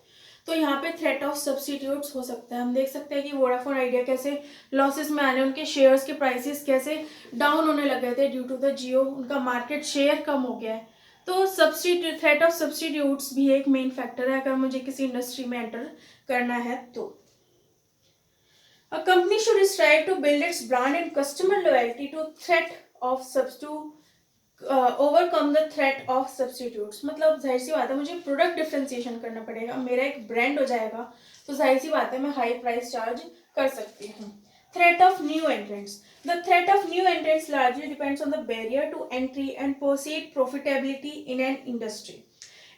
तो यहाँ पे थ्रेट ऑफ सब्स्टिट्यूट्स हो सकता है. हम देख सकते हैं कि वोडाफोन आइडिया कैसे लॉसेस में आने, उनके शेयर्स के प्राइसेस कैसे डाउन होने लग गए थे ड्यू टू द जियो, उनका मार्केट शेयर कम हो गया है. तो थ्रेट ऑफ सब्स्टिट्यूट्स भी एक मेन फैक्टर है अगर मुझे किसी इंडस्ट्री में एंटर करना है तो. A company should strive to build its brand and customer loyalty to threat of overcome the threat of substitutes. मतलब जाहिर सी बात है मुझे प्रोडक्ट डिफ्रेंसिएशन करना पड़ेगा, मेरा एक ब्रांड हो जाएगा तो जाहिर सी बात है मैं हाई प्राइस चार्ज कर सकती हूँ. Threat of new entrants. The threat of new entrants largely depends on the barrier to entry and perceived profitability in an industry.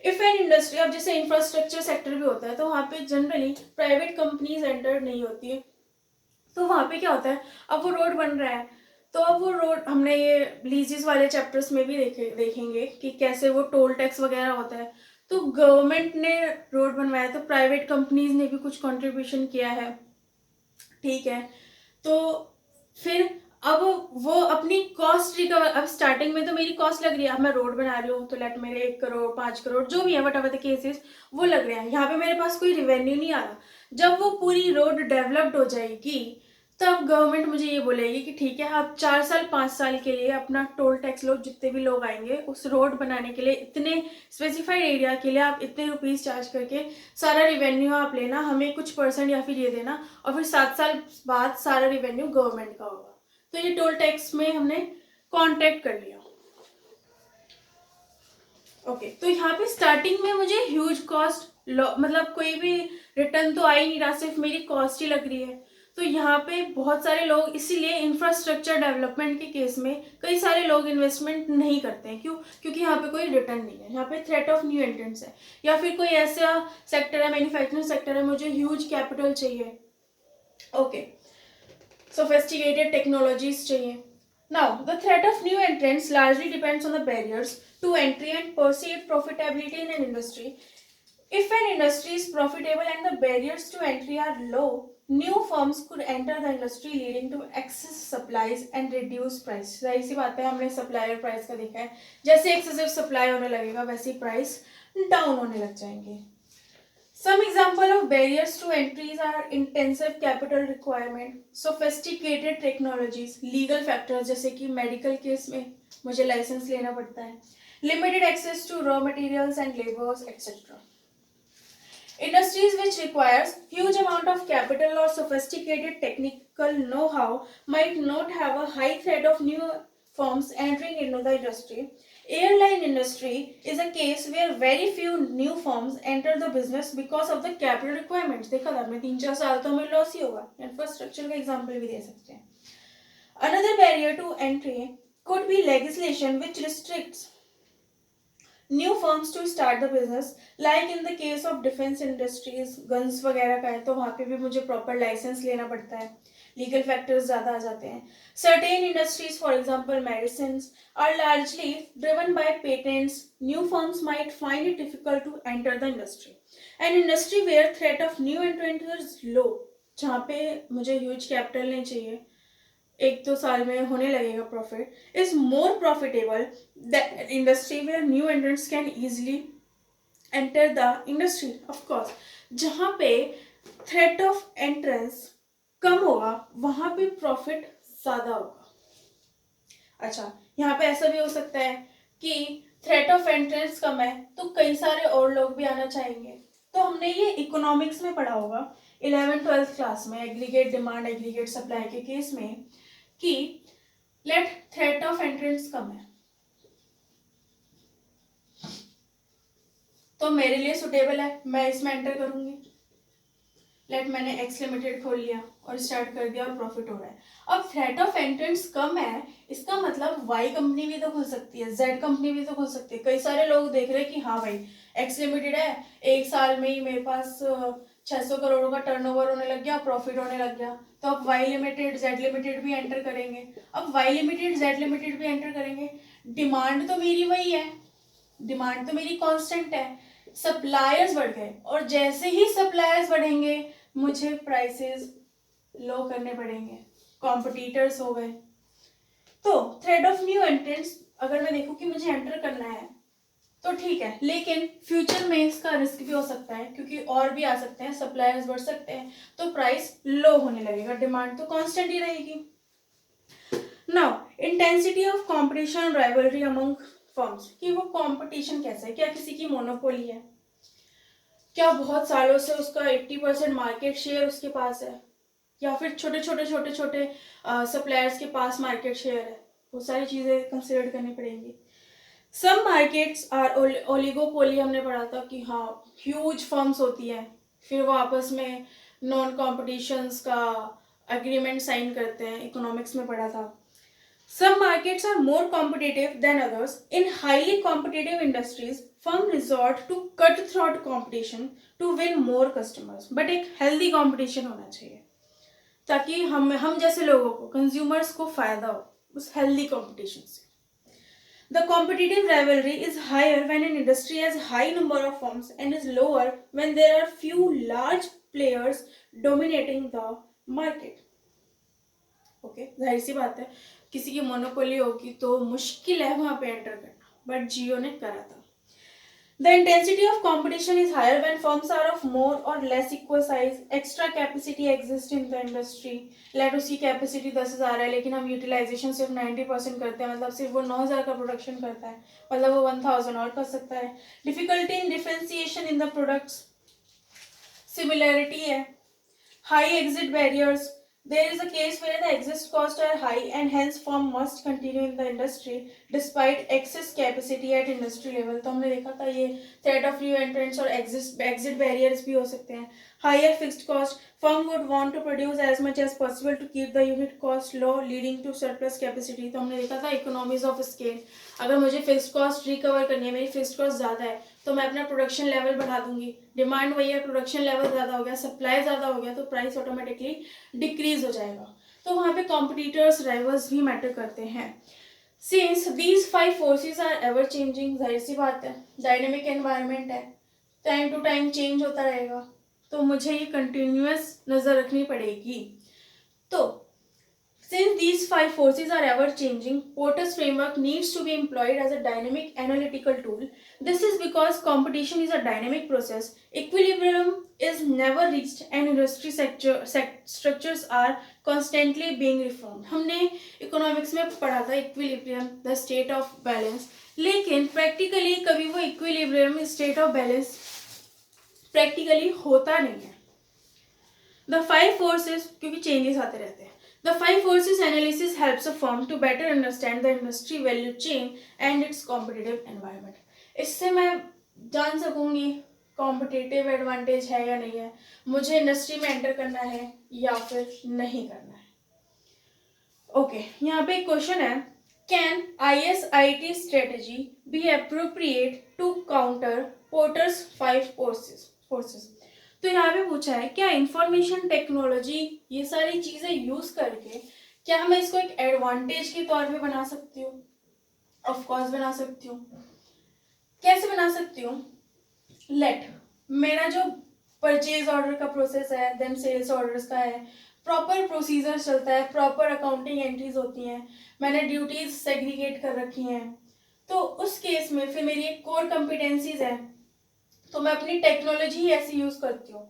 If an industry, अब जैसे इंफ्रास्ट्रक्चर सेक्टर भी होता है तो वहाँ पे जनरली प्राइवेट कंपनीज एंटर नहीं होती है, तो वहाँ पे क्या होता है, अब वो रोड बन रहा है तो अब वो रोड हमने ये लीजेस वाले चैप्टर्स में भी देखेंगे कि कैसे वो टोल टैक्स वगैरह होता है. तो गवर्नमेंट ने रोड बनवाया तो प्राइवेट कंपनीज ने भी कुछ कंट्रीब्यूशन किया है, ठीक है. तो फिर अब वो अपनी कॉस्ट रिकवर, अब स्टार्टिंग में तो मेरी कॉस्ट लग रही है, अब मैं रोड बना रही हूँ तो लेट मेरे 1 करोड़ 5 करोड़ जो भी है वट एवर द केसेस वो लग रहे हैं, यहाँ पे मेरे पास कोई रिवेन्यू नहीं आ रहा. जब वो पूरी रोड डेवलप्ड हो जाएगी तब गवर्नमेंट मुझे ये बोलेगी कि ठीक है आप 4 साल 5 साल के लिए अपना टोल टैक्स लो, जितने भी लोग आएंगे उस रोड बनाने के लिए इतने स्पेसिफाइड एरिया के लिए आप इतने रुपीस चार्ज करके सारा रिवेन्यू आप लेना, हमें कुछ परसेंट या फिर ये देना, और फिर 7 साल बाद सारा रिवेन्यू गवर्नमेंट का होगा. तो ये टोल टैक्स में हमने कॉन्ट्रैक्ट कर लिया. ओके, तो यहाँ पे स्टार्टिंग में मुझे ह्यूज कॉस्ट, मतलब कोई भी रिटर्न तो आ ही नहीं रहा, सिर्फ मेरी कॉस्ट ही लग रही है. तो यहाँ पे बहुत सारे लोग, इसीलिए इंफ्रास्ट्रक्चर डेवलपमेंट के केस में कई सारे लोग इन्वेस्टमेंट नहीं करते हैं. क्यों? क्योंकि यहाँ पे कोई रिटर्न नहीं है, यहाँ पे थ्रेट ऑफ न्यू एंट्रेंट्स है, या फिर कोई ऐसा सेक्टर है, मैन्युफैक्चरिंग सेक्टर है, मुझे ह्यूज कैपिटल चाहिए. ओके, sophisticated technologies चाहिए. Now, the threat of new entrants largely depends on the barriers to entry and perceived profitability in an industry. If an industry is profitable and the barriers to entry are low, new firms could enter the industry leading to excess supplies and reduced price. जाहिर सी बात है, हमने supply और price का देखा है, जैसे एक्सेसिव सप्लाई होने लगेगा वैसे प्राइस डाउन होने लग जाएंगे. Some example of barriers to entries are intensive capital requirement, sophisticated technologies, legal factors जैसे कि मेडिकल केस में मुझे लाइसेंस लेना पड़ता है, limited access to raw materials and labors, etc. Industries which requires huge amount of capital or sophisticated technical know-how might not have a high threat of new firms entering into the industry. Airline industry is a case where very few new firms enter the business because of the capital requirements. देखा था हमने 3-4 साल तो हमें loss ही होगा. Infrastructure का example भी दे सकते हैं. Another barrier to entry could be legislation which restricts new firms to start the business, like in the case of defense industries, guns वगैरह का है तो वहाँ पे भी मुझे प्रॉपर लाइसेंस लेना पड़ता है, लीगल फैक्टर्स ज़्यादा आ जाते हैं. Certain industries, for example medicines, are largely driven by patents. New firms might find it difficult to enter the industry. An industry where threat of new entrant is low, जहाँ पे मुझे huge capital नहीं चाहिए, 1-2 साल में होने लगेगा profit, is more profitable that industry where new entrants can easily enter the industry. Of course जहाँ पे थ्रेट ऑफ एंट्रेंस कम होगा वहाँ पे प्रॉफिट ज़्यादा होगा. अच्छा, यहाँ पे ऐसा भी हो सकता है कि थ्रेट ऑफ एंट्रेंस कम है तो कई सारे और लोग भी आना चाहेंगे। तो हमने ये इकोनॉमिक्स में पढ़ा होगा 11th-12th क्लास में, एग्रीगेट डिमांड एग्रीगेट सप्लाई के केस में, कि लेट थ्रेट ऑफ एंट्रेंस कम है तो मेरे लिए सुटेबल है, मैं इसमें एंटर करूंगी। लेट मैंने एक्स लिमिटेड खोल लिया और स्टार्ट कर दिया और प्रॉफिट हो रहा है। अब थ्रेट ऑफ एंट्रेंस कम है, इसका मतलब वाई कंपनी भी तो खुल सकती है, जेड कंपनी भी तो खुल सकती है। कई सारे लोग देख रहे हैं कि हाँ भाई एक्स लिमिटेड है, एक साल में ही मेरे पास 600 करोड़ का टर्नओवर होने लग गया, प्रॉफिट होने लग गया, तो अब वाई लिमिटेड जेड लिमिटेड भी एंटर करेंगे। अब वाई लिमिटेड जेड लिमिटेड भी एंटर करेंगे, डिमांड तो मेरी वही है, डिमांड तो मेरी कांस्टेंट है, सप्लायर्स बढ़ गए और जैसे ही सप्लायर्स बढ़ेंगे मुझे प्राइसेस लो करने पड़ेंगे, कॉम्पिटिटर्स हो गए। तो थ्रेड ऑफ न्यू एंट्रेंट्स अगर मैं देखूं कि मुझे एंटर करना है तो ठीक है, लेकिन फ्यूचर में इसका रिस्क भी हो सकता है क्योंकि और भी आ सकते हैं, सप्लायर्स बढ़ सकते हैं, तो प्राइस लो होने लगेगा, डिमांड तो कांस्टेंट ही रहेगी। Now intensity of competition rivalry among firms, कि वो कंपटीशन कैसा है, क्या किसी की मोनोपोली है, क्या बहुत सालों से उसका 80% मार्केट शेयर उसके पास है, या फिर छोटे छोटे छोटे छोटे सप्लायर्स के पास मार्केट शेयर है, वो सारी चीजें कंसिडर करनी पड़ेंगी। सम मार्केट्स आर ओलिगोपोली, हमने पढ़ा था कि हाँ ह्यूज फर्म्स होती हैं, फिर वो आपस में नॉन कॉम्पिटिशन्स का एग्रीमेंट साइन करते हैं, इकोनॉमिक्स में पढ़ा था। Some markets are more competitive than others. In highly competitive industries, firms resort to cutthroat competition to win more customers. But एक healthy competition होना चाहिए ताकि हम जैसे लोगों को, कंज्यूमर्स को फायदा हो उस healthy competition से। The competitive rivalry is higher when an industry has high number of firms and is lower when there are few large players dominating the market. Okay, जाहिर सी बात है किसी की मोनोपोली होगी तो मुश्किल है वहां पे एंटर करना, बट जियो ने करा था। The intensity of competition is higher when firms are of more or less equal size, extra capacity exist in the industry. Let उसकी कैपेसिटी 10,000 है लेकिन हम यूटिलाइजेशन सिर्फ 90% करते हैं, मतलब सिर्फ वो 9,000 का प्रोडक्शन करता है, मतलब वो 1,000 और कर सकता है। Difficulty in differentiation in the products, similarity है, high exit barriers, there is a case where the exit costs are high and hence firm must continue in the industry despite excess capacity at industry level। तो हमने देखा था ये threat of new entrants और exit barriers भी हो सकते हैं। Higher fixed cost, firm would want to produce as much as possible to keep the unit cost low leading to surplus capacity। तो हमने देखा था economies of scale, अगर मुझे फिक्स्ड कॉस्ट रिकवर करनी है, मेरी फिक्स्ड कॉस्ट ज़्यादा है तो मैं अपना प्रोडक्शन लेवल बढ़ा दूंगी, डिमांड वही है, प्रोडक्शन लेवल ज़्यादा हो गया, सप्लाई ज़्यादा हो गया तो प्राइस ऑटोमेटिकली डिक्रीज हो जाएगा। तो वहाँ पे कॉम्पिटिटर्स राइवल्स भी मैटर करते हैं। Since these 5 forces are ever changing, जाहिर सी बात है डायनेमिक एनवायरनमेंट है, टाइम टू टाइम चेंज होता रहेगा, तो मुझे ये कंटिन्यूअस नज़र रखनी पड़ेगी। तो since these 5 forces are ever changing, Porter's framework needs to be employed as a dynamic analytical tool. This is because competition is a dynamic process. Equilibrium is never reached and industry structures are constantly being reformed. हमने economics में पढ़ा था equilibrium, the state of balance, लेकिन practically कभी वो equilibrium state of balance practically होता नहीं है। द 5 फोर्सेस, क्योंकि चेंजेस आते रहते हैं। The 5 forces analysis helps a firm to better understand the industry value chain and its competitive environment. इससे मैं जान सकूंगी कॉम्पिटिटिव एडवांटेज है या नहीं है, मुझे इंडस्ट्री में एंटर करना है या फिर नहीं करना है। ओके, यहाँ पे एक क्वेश्चन है, can ISIT strategy be appropriate to counter Porter's 5 forces. तो यहाँ पे पूछा है क्या इंफॉर्मेशन टेक्नोलॉजी ये सारी चीजें यूज करके क्या मैं इसको एक एडवांटेज के तौर पे बना सकती हूँ? ऑफ कोर्स बना सकती हूँ। कैसे बना सकती हूँ? लेट मेरा जो परचेज ऑर्डर का प्रोसेस है, देन सेल्स ऑर्डर्स का है, प्रॉपर प्रोसीजर चलता है, प्रॉपर अकाउंटिंग एंट्रीज होती हैं, मैंने ड्यूटीज सेग्रीगेट कर रखी हैं, तो उस केस में फिर मेरी एक कोर कॉम्पिटेंसीज है, तो मैं अपनी टेक्नोलॉजी ही ऐसी यूज करती हूँ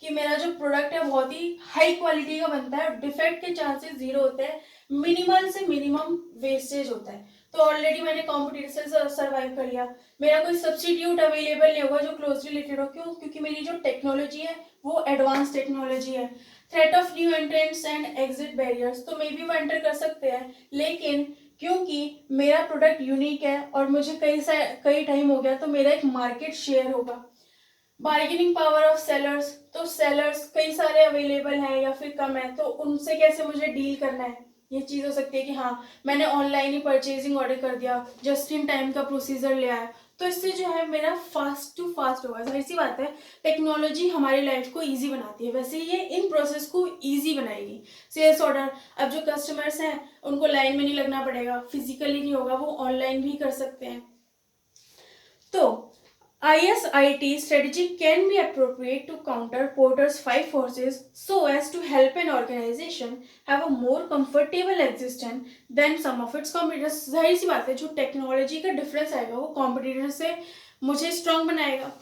कि मेरा जो प्रोडक्ट है बहुत ही हाई क्वालिटी का बनता है और डिफेक्ट के चांसेस 0 होते हैं। मिनिमल से मिनिमम वेस्टेज होता है। तो ऑलरेडी मैंने कॉम्पिटिटर से सर्वाइव कर लिया, मेरा कोई सब्स्टिट्यूट अवेलेबल नहीं होगा जो क्लोजली रिलेटेड हो। क्यों? क्योंकि मेरी जो टेक्नोलॉजी है वो एडवांस टेक्नोलॉजी है। Threat of new entrants and exit barriers, तो मे बी वो एंटर कर सकते हैं, लेकिन क्योंकि मेरा प्रोडक्ट यूनिक है और मुझे कई टाइम हो गया, तो मेरा एक मार्केट शेयर होगा। बार्गेनिंग पावर ऑफ सेलर्स, तो सेलर्स कई सारे अवेलेबल हैं या फिर कम है, तो उनसे कैसे मुझे डील करना है। ये चीज़ हो सकती है कि हाँ मैंने ऑनलाइन ही परचेजिंग ऑर्डर कर दिया, जस्ट इन टाइम का प्रोसीजर ले आया, तो इससे जो है मेरा फास्ट टू फास्ट होगा। जाहिर सी बात है, टेक्नोलॉजी हमारी लाइफ को इजी बनाती है, वैसे ये इन प्रोसेस को इजी बनाएगी। सेल्स ऑर्डर, अब जो कस्टमर्स हैं उनको लाइन में नहीं लगना पड़ेगा, फिजिकली नहीं होगा, वो ऑनलाइन भी कर सकते हैं। तो ISIT strategy can be appropriate to counter Porter's 5 forces so as to help an organization have a more comfortable existence than some of its competitors. जाहिर सी बात है, जो टेक्नोलॉजी का डिफरेंस आएगा वो कॉम्पिटिटर से मुझे स्ट्रांग बनाएगा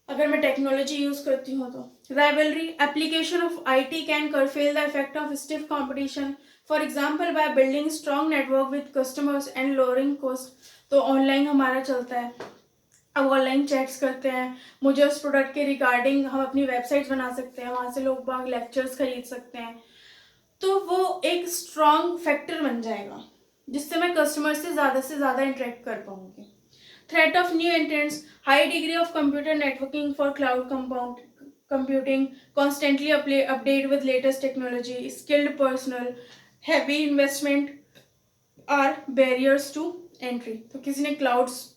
अगर मैं टेक्नोलॉजी यूज करती हूँ तो। Rivalry, application of IT can curtail the effect of stiff competition, for example by building strong network with customers and lowering cost. तो ऑनलाइन हमारा चलता है, अब ऑनलाइन चैट्स करते हैं, मुझे उस प्रोडक्ट के रिगार्डिंग हम अपनी वेबसाइट्स बना सकते हैं, वहाँ से लोग बाग लेक्चर्स खरीद सकते हैं, तो वो एक स्ट्रॉन्ग फैक्टर बन जाएगा जिससे मैं कस्टमर से ज़्यादा इंटरेक्ट कर पाऊंगी। Threat of new entrants, high degree of computer networking for cloud computing, constantly update with latest technology, skilled personnel, heavy investment are barriers to entry। तो किसी ने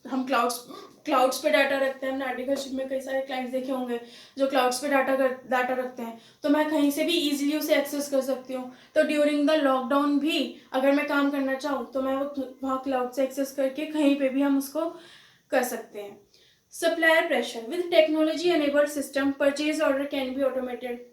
हम क्लाउड्स पे डाटा रखते हैं, हमने आर्टिकलशिप में कई सारे क्लाइंट्स देखे होंगे जो क्लाउड्स पे डाटा रखते हैं, तो मैं कहीं से भी इजीली उसे एक्सेस कर सकती हूँ। तो ड्यूरिंग द लॉकडाउन भी अगर मैं काम करना चाहूँ तो मैं वहाँ क्लाउड से एक्सेस करके कहीं पे भी हम उसको कर सकते हैं। Supplier pressure, with technology enabled system purchase order can be automated.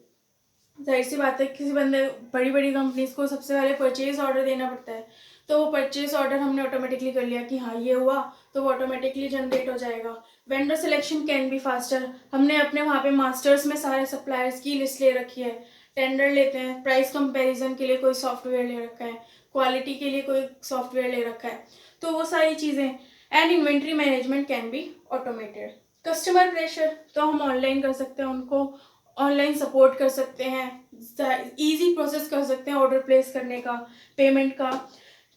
जाहिर सी बात है, किसी बड़ी कंपनीज को सबसे पहले परचेज ऑर्डर देना पड़ता है, तो वो परचेज ऑर्डर हमने ऑटोमेटिकली कर लिया कि हाँ ये हुआ, तो वो ऑटोमेटिकली जनरेट हो जाएगा। Vendor selection can be faster, हमने अपने वहाँ पे मास्टर्स में सारे सप्लायर्स की लिस्ट ले रखी है, टेंडर लेते हैं, प्राइस कंपैरिजन के लिए कोई सॉफ्टवेयर ले रखा है, क्वालिटी के लिए कोई सॉफ्टवेयर ले रखा है, तो वो सारी चीज़ें। And inventory management can be automated. Customer pressure, तो हम ऑनलाइन कर सकते हैं, उनको ऑनलाइन सपोर्ट कर सकते हैं, इजी प्रोसेस कर सकते हैं ऑर्डर प्लेस करने का, पेमेंट का।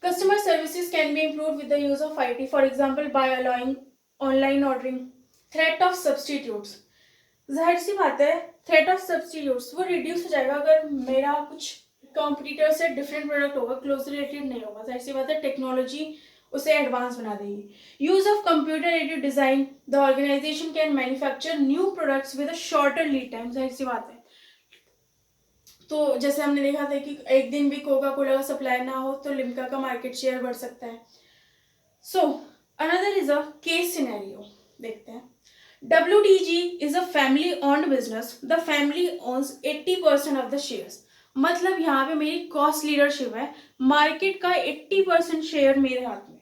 Customer services can be improve with the use of IT, for example by allowing online ordering. Threat of substitutes, जाहिर सी बात है थ्रेट ऑफ सब्सटीट्यूट्स वो रिड्यूस हो जाएगा अगर मेरा कुछ कॉम्पिटिटर से डिफरेंट प्रोडक्ट होगा, क्लोज रिलेटेड नहीं होगा। जाहिर सी बात है टेक्नोलॉजी उसे एडवांस बना देगी। Use of computer aided design, the organisation can manufacture new products with a shorter lead time. जाहिर सी बात है, तो जैसे हमने देखा था कि एक दिन भी कोका कोला का सप्लाई ना हो तो लिम्का का मार्केट शेयर बढ़ सकता है। So another is a case scenario, देखते हैं। WDG is a family owned business, the family owns 80% of the shares. मतलब यहाँ पे मेरी कॉस्ट लीडरशिप है, मार्केट का 80% शेयर मेरे हाथ में।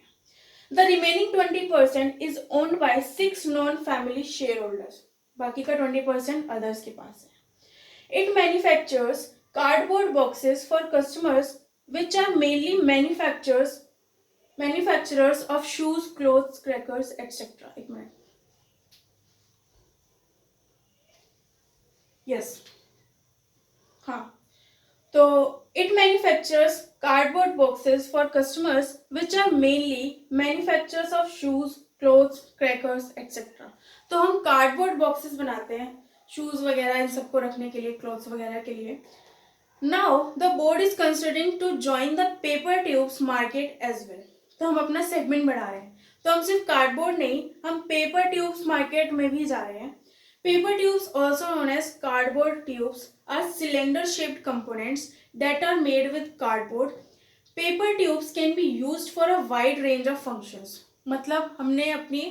The remaining 20% is owned by 6 non-family shareholders. बाकी का 20% others के पास है। It manufactures cardboard boxes for customers, which are mainly manufacturers of shoes, clothes, crackers, etc. एक मिनट। Yes. हाँ, तो it manufactures cardboard boxes for customers which are mainly manufacturers of shoes, clothes, crackers, etc. तो हम cardboard boxes बनाते हैं shoes वगैरह इन सबको रखने के लिए, क्लॉथ्स वगैरह के लिए। Now the board is considering to join the paper tubes market as well. तो हम अपना सेगमेंट बढ़ा रहे हैं, तो हम सिर्फ कार्डबोर्ड नहीं, हम पेपर ट्यूब्स मार्केट में भी जा रहे हैं। Paper tubes, also known as cardboard tubes, are cylinder-shaped components that are made with cardboard. Paper tubes can be used for a wide range of functions. मतलब हमने अपनी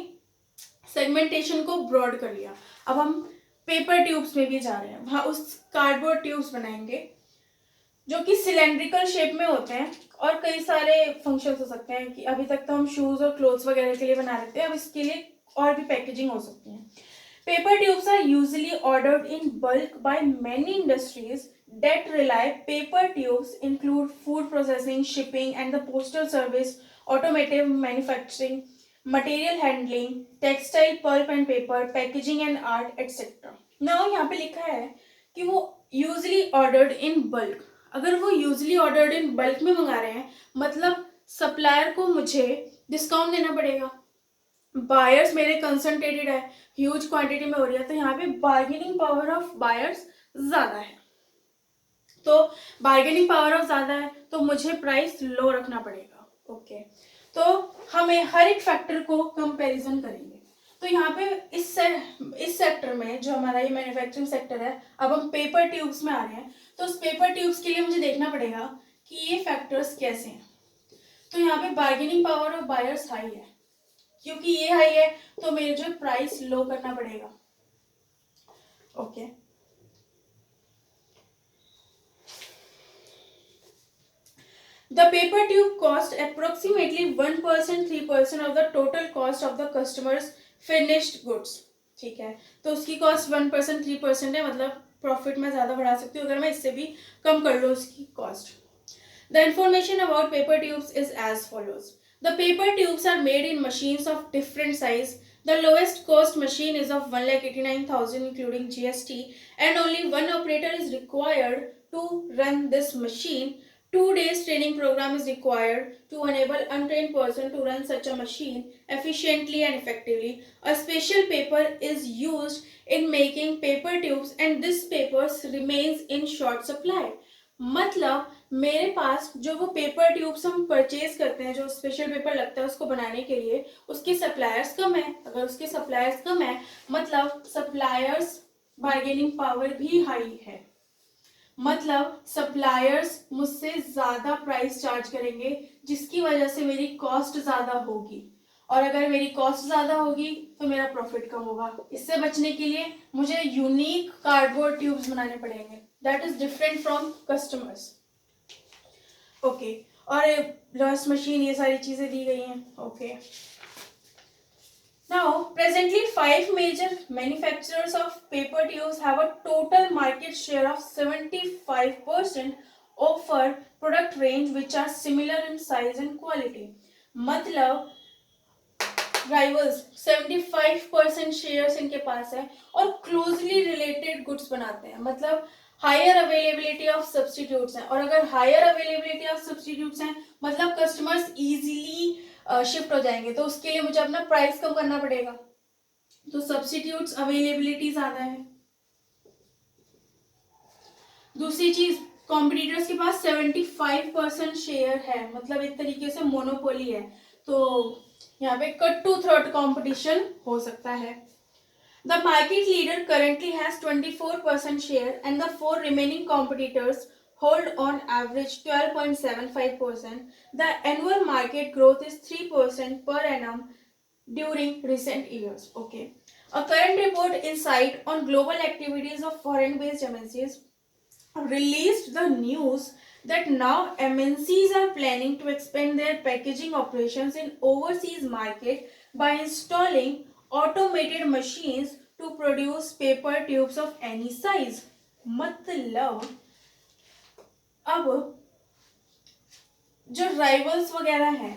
segmentation को broad कर लिया, अब हम paper tubes में भी जा रहे हैं, वहाँ उस cardboard tubes बनाएंगे जो कि सिलेंड्रिकल शेप में होते हैं और कई सारे फंक्शंस हो सकते हैं। कि अभी तक तो हम शूज और क्लोथ्स वगैरह के लिए बना लेते हैं, अब इसके लिए और भी पैकेजिंग हो सकती है। Paper tubes are usually ordered in bulk by many industries that rely paper tubes include food processing, shipping and the postal service, automotive manufacturing, material handling, textile, pulp and paper, packaging and art, etc. Now यहाँ पे लिखा है कि वो usually ordered in bulk. अगर वो usually ordered in bulk में मंगा रहे हैं मतलब सप्लायर को मुझे डिस्काउंट देना पड़ेगा. बायर्स मेरे कंसंट्रेटेड है, ह्यूज क्वांटिटी में हो रही है, तो यहाँ पे बार्गेनिंग पावर ऑफ बायर्स ज्यादा है. तो बार्गेनिंग पावर ऑफ ज्यादा है तो मुझे प्राइस लो रखना पड़ेगा. ओके, तो हमें हर एक फैक्टर को कंपैरिजन करेंगे. तो यहाँ पे इस सेक्टर में जो हमारा ये मैन्युफैक्चरिंग सेक्टर है, अब हम पेपर ट्यूब्स में आ रहे हैं. तो उस पेपर ट्यूब्स के लिए मुझे देखना पड़ेगा कि ये फैक्टर्स कैसे हैं. तो यहाँ पे bargaining power of buyers high है, क्योंकि ये हाई है तो मेरे जो प्राइस लो करना पड़ेगा. Okay, the paper tube cost approximately 1%, 3% of the total cost of the customer's finished goods. ठीक है, तो उसकी कॉस्ट 1%, 3% है, मतलब प्रॉफिट में ज्यादा बढ़ा सकती हूँ अगर मैं इससे भी कम कर लूँ उसकी cost. The information about paper tubes is as follows. The paper tubes are made in machines of different size. The lowest cost machine is of 1,89,000 including GST, and only one operator is required to run this machine. 2 days training program is required to enable untrained person to run such a machine efficiently and effectively. A special paper is used in making paper tubes and this paper remains in short supply. मतलब मेरे पास जो वो paper tubes हम purchase करते हैं, जो special paper लगता है उसको बनाने के लिए, उसके सप्लायर्स कम है. अगर उसके सप्लायर्स कम है मतलब सप्लायर्स बार्गेनिंग पावर भी हाई है, मतलब सप्लायर्स मुझसे ज्यादा प्राइस चार्ज करेंगे जिसकी वजह से मेरी कॉस्ट ज्यादा होगी. और अगर मेरी कॉस्ट ज्यादा होगी तो मेरा प्रॉफिट कम होगा. इससे बचने के लिए मुझे यूनिक कार्डबोर्ड ट्यूब्स बनाने पड़ेंगे that is different from customers. Okay, और रस्ट मशीन, ये सारी चीजें दी गई हैं. Okay, now presently 5 major manufacturers of paper tubes have a total market share of 75%, offer product range which are similar in size and quality. मतलब rivals 75% shares इनके पास है और क्लोजली रिलेटेड गुड्स बनाते हैं, मतलब हायर अवेलेबिलिटी ऑफ सब्सटीट्यूट्स हैं. और अगर हायर अवेलेबिलिटी ऑफ सब्सटीट्यूट्स हैं मतलब कस्टमर्स इजीली शिफ्ट हो जाएंगे, तो उसके लिए मुझे अपना प्राइस कम करना पड़ेगा. तो सब्सटीट्यूट्स अवेलेबिलिटी ज्यादा है. दूसरी चीज, कॉम्पिटिटर्स के पास 75% शेयर है, मतलब एक तरीके से मोनोपोली है. तो यहाँ पे कट टू थ्रोट कंपटीशन हो सकता है. The market leader currently has 24% share and the 4 remaining competitors hold on average 12.75%. The annual market growth is 3% per annum during recent years. Okay. A current report insight on global activities of foreign-based MNCs released the news that now MNCs are planning to expand their packaging operations in overseas market by installing automated machines to produce paper tubes of any size. मतलब अब जो rivals वगैरह हैं,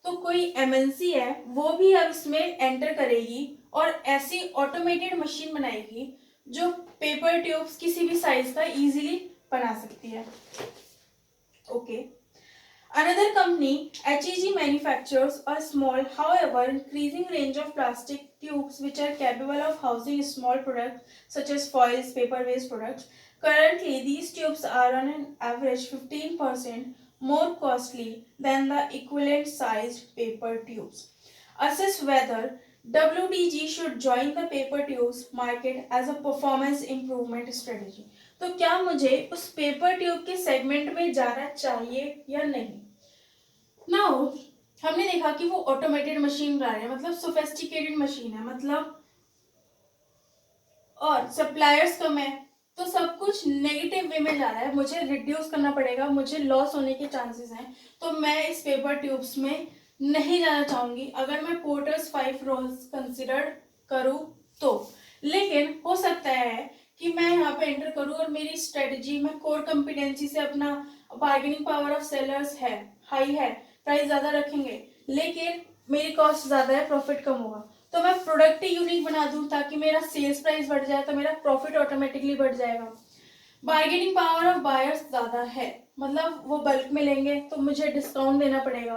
तो कोई MNC है वो भी अब इसमें एंटर करेगी और ऐसी ऑटोमेटेड मशीन बनाएगी जो पेपर ट्यूब्स किसी भी साइज का इजीली बना सकती है. Okay, another company, HEG, manufactures a small, however increasing range of plastic tubes which are capable of housing small products such as foils, paper-based products. Currently, these tubes are on an average 15% more costly than the equivalent sized paper tubes. Assess whether WDG should join the paper tubes market as a performance improvement strategy. तो क्या मुझे उस paper tube के segment में जाना चाहिए या नहीं. नाउ हमने देखा कि वो ऑटोमेटेड मशीन बना रहे हैं, मतलब सोफिस्टिकेटेड मशीन है, मतलब और सप्लायर्स कम है, तो सब कुछ नेगेटिव वे में जा रहा है. मुझे रिड्यूस करना पड़ेगा, मुझे लॉस होने के चांसेस हैं, तो मैं इस पेपर ट्यूब्स में नहीं जाना चाहूंगी अगर मैं पोर्टर्स 5 रोल्स कंसिडर करूँ तो. लेकिन हो सकता है कि मैं यहाँ पे एंटर करूँ और मेरी स्ट्रेटजी, मैं कोर कॉम्पिटेंसी से अपना बार्गेनिंग पावर ऑफ सेलर्स है, हाई है, प्राइस ज़्यादा रखेंगे, लेकिन मेरी कॉस्ट ज़्यादा है, प्रॉफिट कम होगा, तो मैं प्रोडक्ट ही यूनिक बना दूँ ताकि मेरा सेल्स प्राइस बढ़ जाए, तो मेरा प्रॉफिट ऑटोमेटिकली बढ़ जाएगा। बार्गेनिंग पावर ऑफ बायर्स ज़्यादा है, मतलब वो बल्क में लेंगे तो मुझे डिस्काउंट देना पड़ेगा,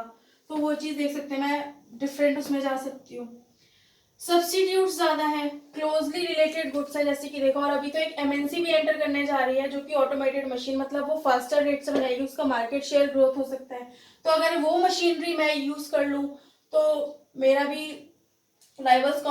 तो वो चीज़ देख सकते हैं, मैं डिफरेंट उसमें जा सकती हूँ। सब्सिट्यूट ज़्यादा है, क्लोजली रिलेटेड गुड्स है, जैसे कि देखो, और अभी तो एक एमएनसी भी एंटर करने जा रही है जो कि ऑटोमेटेड मशीन, मतलब वो फास्टर रेट से बनाएगी, उसका मार्केट शेयर ग्रोथ हो सकता है। तो अगर वो मशीनरी मैं यूज़ कर लूँ तो मेरा भी राइवल्स